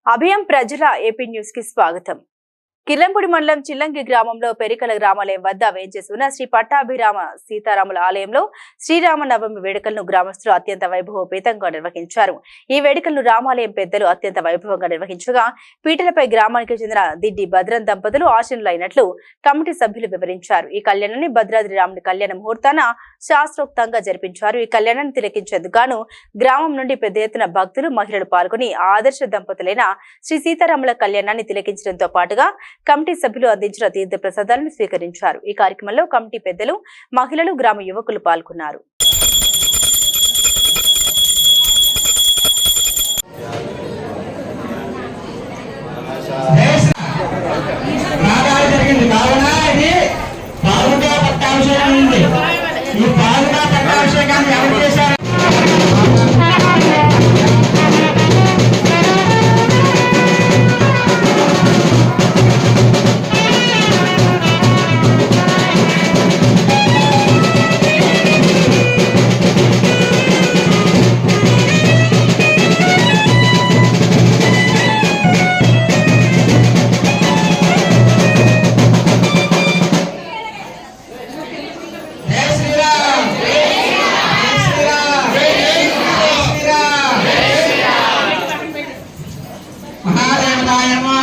అభయం ప్రజల AP news కి స్వాగతం. కిర్లంపూడి మండలం చిల్లంగి గ్రామంలో పెరికల గ్రామాలయం వద్ద వేంచేసి ఉన్న శ్రీ పట్టాభిరామ సీతారాముల ఆలయంలో శ్రీరామ నవమి వేడుకలను గ్రామస్తులు అత్యంత వైభవోపేతంగా నిర్వహించారు. ఈ వేడుకలను రామాలయం పెద్దలు అత్యంత వైభవంగా నిర్వహించగా పీటలపై గ్రామానికి చెందిన దిడ్డి భద్రం దంపతులు ఆశీనులైనట్లు కమిటీ సభ్యులు వివరించారు. ఈ కళ్యాణాన్ని భద్రాద్రి రాముడి కళ్యాణ ముహూర్తాన శాస్త్రోక్తంగా జరిపించారు. ఈ కళ్యాణాన్ని తిలకించేందుకు గాను గ్రామం నుండి పెద్ద ఎత్తున భక్తులు మహిళలు పాల్గొని ఆదర్శ దంపతులైన శ్రీ సీతారాముల కళ్యాణాన్ని తిలకించడంతో పాటుగా కమిటీ సభ్యులు అందించిన తీర్థ ప్రసాదాలను స్వీకరించారు. ఈ కార్యక్రమంలో కమిటీ పెద్దలు, మహిళలు, గ్రామ యువకులు పాల్గొన్నారు. महादेवताय नमः।